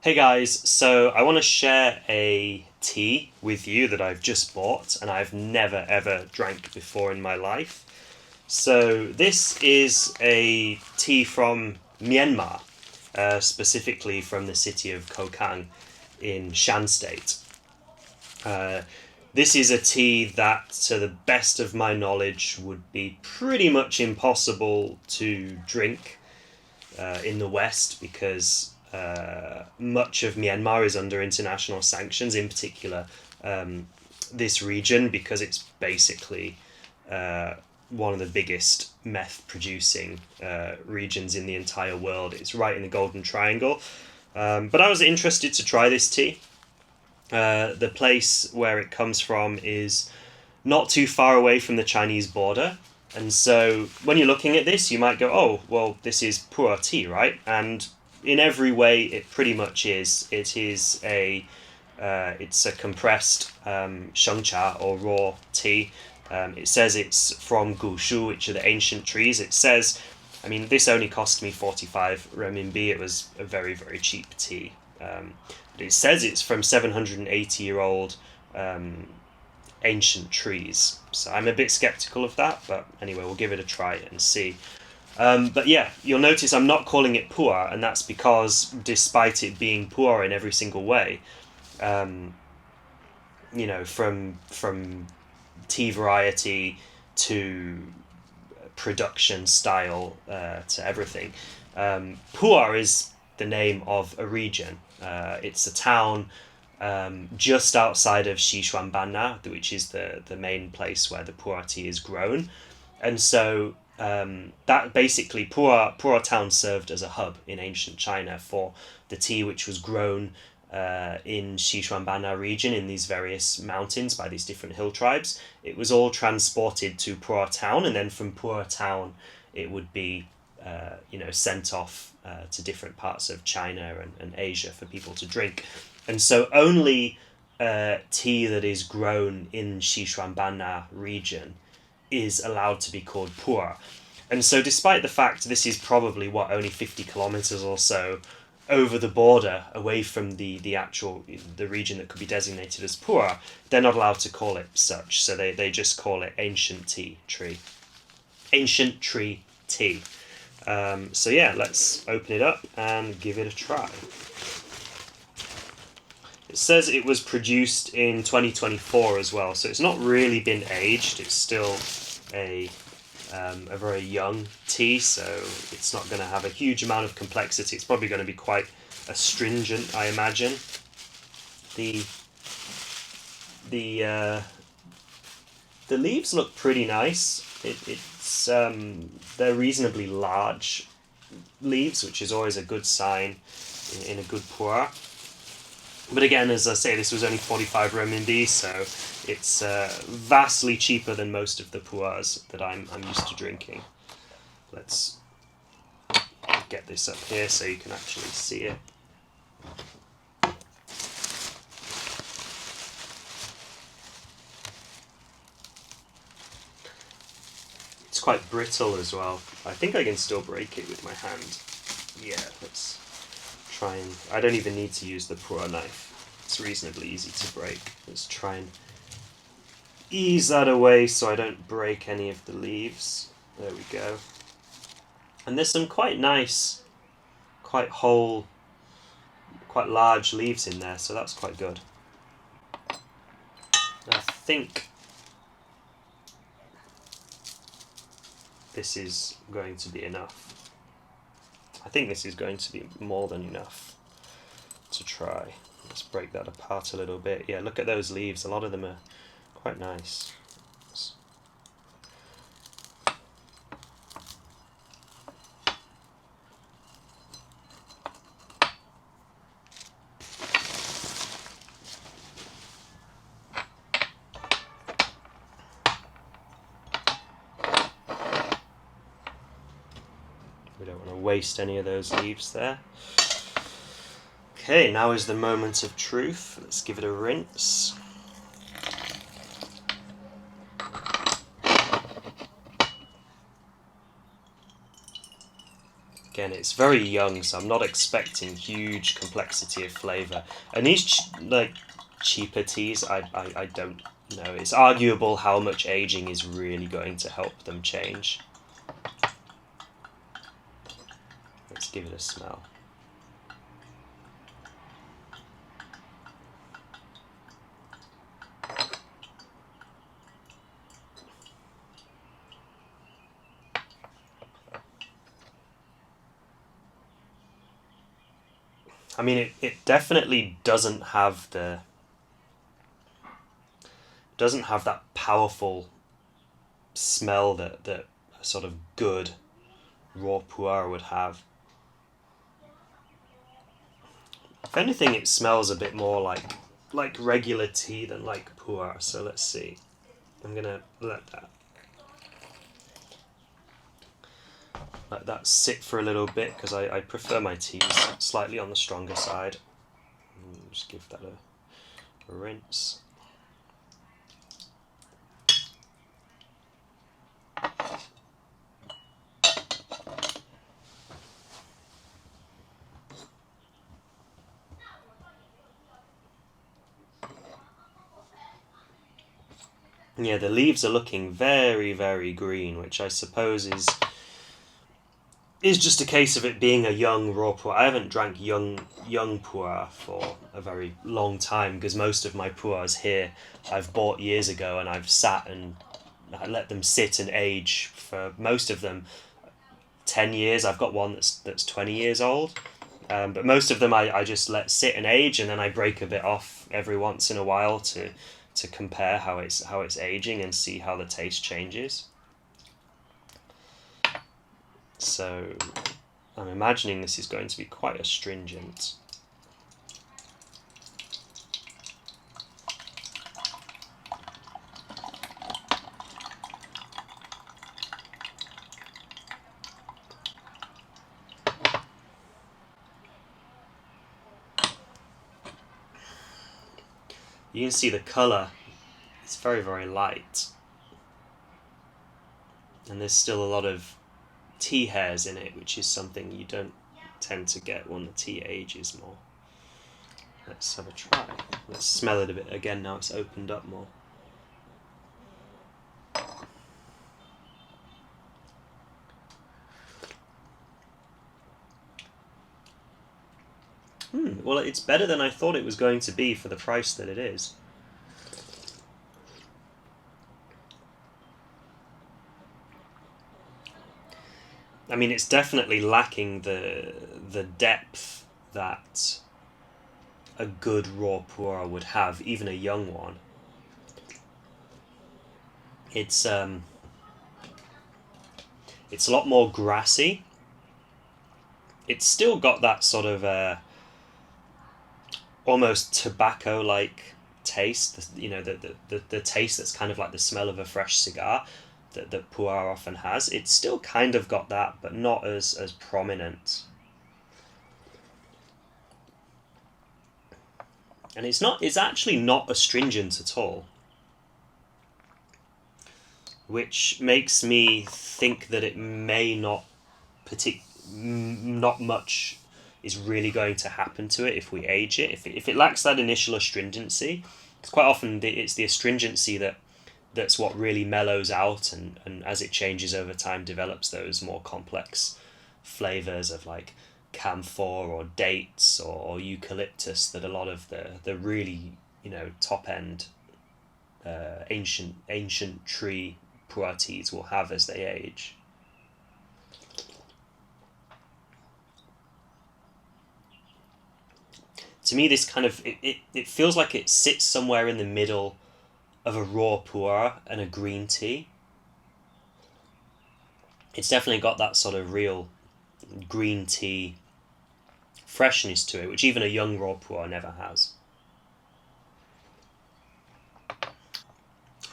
Hey guys, so I want to share a tea with you that I've just bought and I've never ever drank before in my life. So this is a tea from Myanmar, specifically from the city of Kokang in Shan State. Uh, this is a tea that, to the best of my knowledge, would be pretty much impossible to drink in the West because much of Myanmar is under international sanctions, in particular this region, because it's basically uh, one of the biggest meth producing regions in the entire world. It's right in the Golden Triangle. But I was interested to try this tea. The place where it comes from is not too far away from the Chinese border. And so when you're looking at this, you might go, oh, well, this is Pu-erh tea, right? And in every way, it pretty much is. It's a compressed shengcha or raw tea. It says it's from Gushu, which are the ancient trees. It says, I mean, this only cost me 45 renminbi. It was a very, very cheap tea. But it says it's from 780-year-old ancient trees. So I'm a bit skeptical of that, but anyway, we'll give it a try and see. But yeah, you'll notice I'm not calling it Pu-erh, and that's because despite it being Pu-erh in every single way, um, from tea variety to production style to everything, Pu-erh is the name of a region. It's a town just outside of Xishuangbanna, which is the main place where the Pu-erh tea is grown. And so that basically, Pu-erh town served as a hub in ancient China for the tea which was grown in Xishuangbanna region in these various mountains by these different hill tribes. It was all transported to Pu-erh town, and then from Pu-erh town it would be sent off to different parts of China and Asia for people to drink. And so only tea that is grown in Xishuangbanna region is allowed to be called Pu-erh. And so despite the fact this is probably, only 50 kilometers or so over the border away from the region that could be designated as Pu-erh, they're not allowed to call it such. So they just call it ancient tree. Ancient tree tea. So yeah, let's open it up and give it a try. It says it was produced in 2024 as well, so it's not really been aged. It's still a very young tea, so it's not going to have a huge amount of complexity. It's probably going to be quite astringent, I imagine. The leaves look pretty nice. They're reasonably large leaves, which is always a good sign in a good Pu-erh. But again, as I say, this was only 45 renminbi, so it's vastly cheaper than most of the Pu-erhs that I'm used to drinking. Let's get this up here so you can actually see it. It's quite brittle as well. I think I can still break it with my hand. Yeah, let's try and... I don't even need to use the Pu-erh knife. It's reasonably easy to break. Let's try and ease that away so I don't break any of the leaves. There we go. And there's some quite nice, quite whole, quite large leaves in there, so that's quite good. I think this is going to be enough. I think this is going to be more than enough to try. Let's break that apart a little bit. Yeah, look at those leaves. A lot of them are quite nice. We don't want to waste any of those leaves there. Okay, now is the moment of truth. Let's give it a rinse. Again, it's very young, so I'm not expecting huge complexity of flavour. And these cheaper teas, I don't know. It's arguable how much aging is really going to help them change. Let's give it a smell. I mean, it definitely doesn't have that powerful smell that a sort of good raw Pu-erh would have. If anything, it smells a bit more like regular tea than like Pu-erh. So let's see. I'm gonna let that sit for a little bit because I prefer my teas slightly on the stronger side. Just give that a rinse. Yeah, the leaves are looking very, very green, which I suppose is just a case of it being a young raw Pu-erh. I haven't drank young Pu-erh for a very long time because most of my Pu-erhs here I've bought years ago and I've sat and I let them sit and age for most of them 10 years. I've got one that's 20 years old. But most of them I just let sit and age, and then I break a bit off every once in a while to compare how it's aging and see how the taste changes. So I'm imagining this is going to be quite astringent. You can see the colour, it's very, very light. And there's still a lot of tea hairs in it, which is something you don't tend to get when the tea ages more. Let's have a try. Let's smell it a bit again now it's opened up more. Well, it's better than I thought it was going to be for the price that it is. I mean, it's definitely lacking the depth that a good raw Pu-erh would have, even a young one. It's a lot more grassy. It's still got that sort of almost tobacco-like taste. The taste that's kind of like the smell of a fresh cigar that Pu-erh often has. It's still kind of got that, but not as prominent. And it's actually not astringent at all, which makes me think that it may not not much is really going to happen to it if we age it. If it lacks that initial astringency, it's quite often it's the astringency that's what really mellows out and as it changes over time develops those more complex flavors of like camphor or dates or eucalyptus that a lot of the really top end ancient tree Pu-erh teas will have as they age. To me, this kind of it feels like it sits somewhere in the middle of a raw Pu-erh and a green tea. It's definitely got that sort of real green tea freshness to it, which even a young raw Pu-erh never has.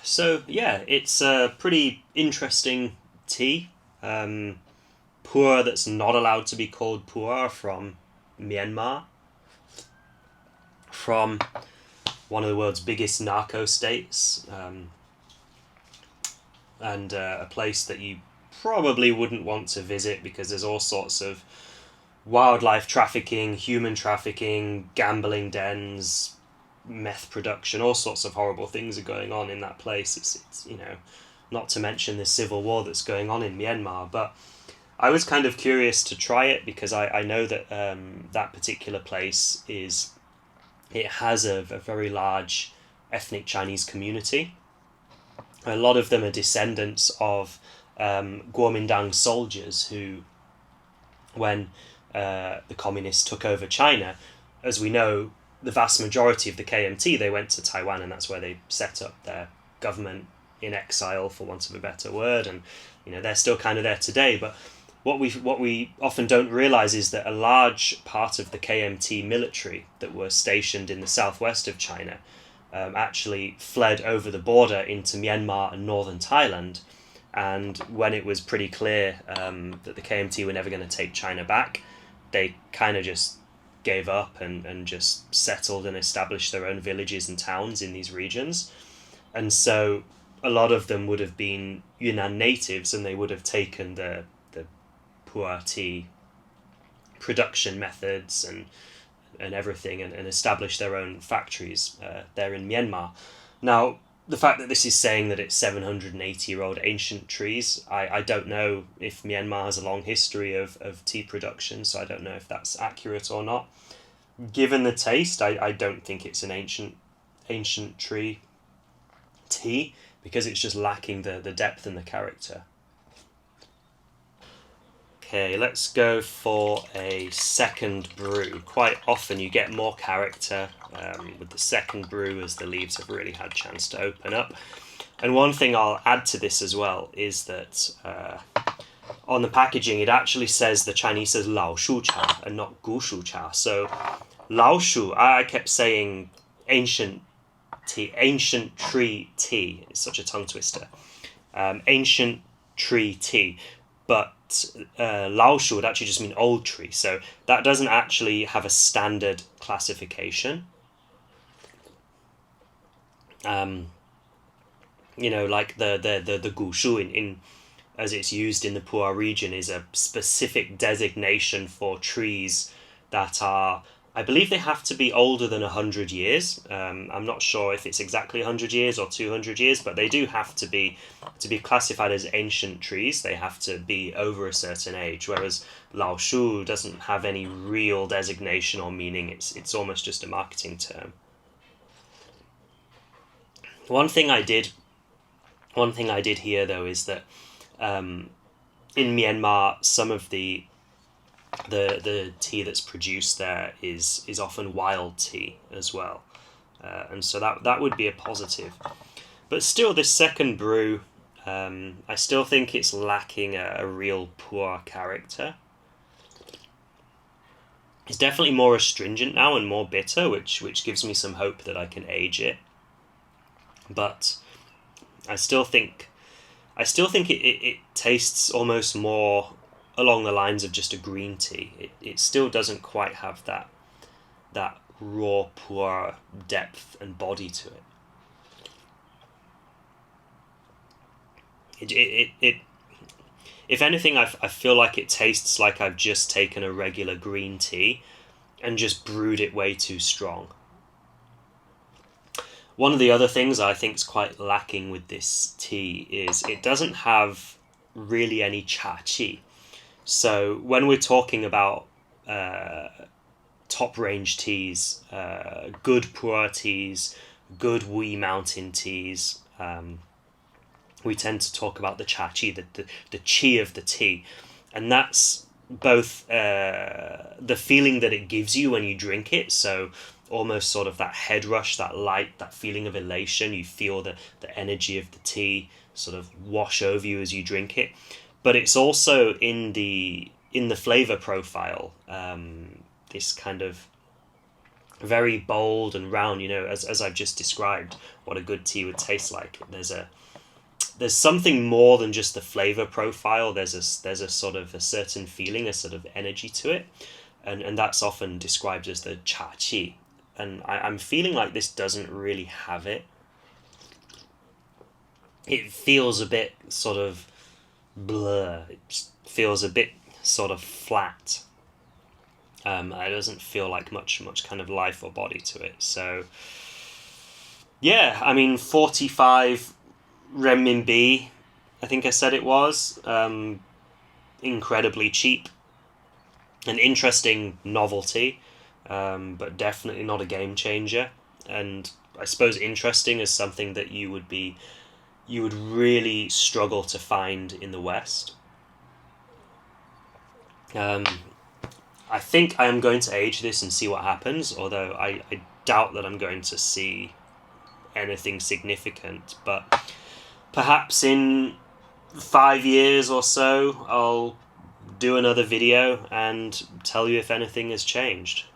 So yeah, it's a pretty interesting tea. Pu-erh that's not allowed to be called Pu-erh from Myanmar, from one of the world's biggest narco states, and a place that you probably wouldn't want to visit because there's all sorts of wildlife trafficking, human trafficking, gambling dens, meth production, all sorts of horrible things are going on in that place. It's not to mention the civil war that's going on in Myanmar. But I was kind of curious to try it because I know that that particular place it has a very large ethnic Chinese community. A lot of them are descendants of Kuomintang soldiers who, when the communists took over China, as we know, the vast majority of the KMT, they went to Taiwan, and that's where they set up their government in exile, for want of a better word, and they're still kind of there today. But what we often don't realize is that a large part of the KMT military that were stationed in the southwest of China actually fled over the border into Myanmar and northern Thailand. And when it was pretty clear that the KMT were never going to take China back, they kind of just gave up and just settled and established their own villages and towns in these regions. And so a lot of them would have been Yunnan natives, and they would have taken the Pu-erh tea production methods and everything and established their own factories there in Myanmar. Now, the fact that this is saying that it's 780-year-old ancient trees, I don't know if Myanmar has a long history of tea production, so I don't know if that's accurate or not. Given the taste, I don't think it's an ancient tree tea, because it's just lacking the depth and the character. Okay, let's go for a second brew. Quite often you get more character with the second brew as the leaves have really had a chance to open up. And one thing I'll add to this as well is that on the packaging it actually says, the Chinese says Lao Shu Cha and not Gu Shu Cha. So Lao Shu, I kept saying ancient tree tea. It's such a tongue twister. Ancient tree tea. But Lao Shu would actually just mean old tree. So that doesn't actually have a standard classification. Like the Gushu in as it's used in the Pu-erh region is a specific designation for trees that are, I believe they have to be older than 100 years. I'm not sure if it's exactly 100 years or 200 years, but they do have to be classified as ancient trees. They have to be over a certain age, whereas Lao Shu doesn't have any real designation or meaning. It's almost just a marketing term. One thing I did here though is that in Myanmar, some of the tea that's produced there is often wild tea as well, and so that would be a positive. But still, this second brew, I still think it's lacking a real Pu-erh character. It's definitely more astringent now and more bitter, which gives me some hope that I can age it. But I still think it tastes almost more along the lines of just a green tea. It still doesn't quite have that raw Pu-erh depth and body to it. If anything, I feel like it tastes like I've just taken a regular green tea and just brewed it way too strong. One of the other things I think is quite lacking with this tea is it doesn't have really any cha-chi. So when we're talking about top range teas, good Pu-erh teas, good Wee Mountain teas, we tend to talk about the cha-chi, the chi of the tea. And that's both the feeling that it gives you when you drink it, so almost sort of that head rush, that light, that feeling of elation. You feel the energy of the tea sort of wash over you as you drink it. But it's also in the flavor profile, this kind of very bold and round, as I've just described what a good tea would taste like. There's something more than just the flavor profile. There's a sort of a certain feeling, a sort of energy to it, and that's often described as the cha-chi. And I'm feeling like this doesn't really have it. It feels a bit sort of blur. It feels a bit sort of flat. It doesn't feel like much kind of life or body to it. So yeah, I mean 45 renminbi, I think I said it was. Incredibly cheap. An interesting novelty, but definitely not a game changer. And I suppose interesting is something that you would really struggle to find in the West. I think I am going to age this and see what happens, although I doubt that I'm going to see anything significant. But perhaps in 5 years or so, I'll do another video and tell you if anything has changed.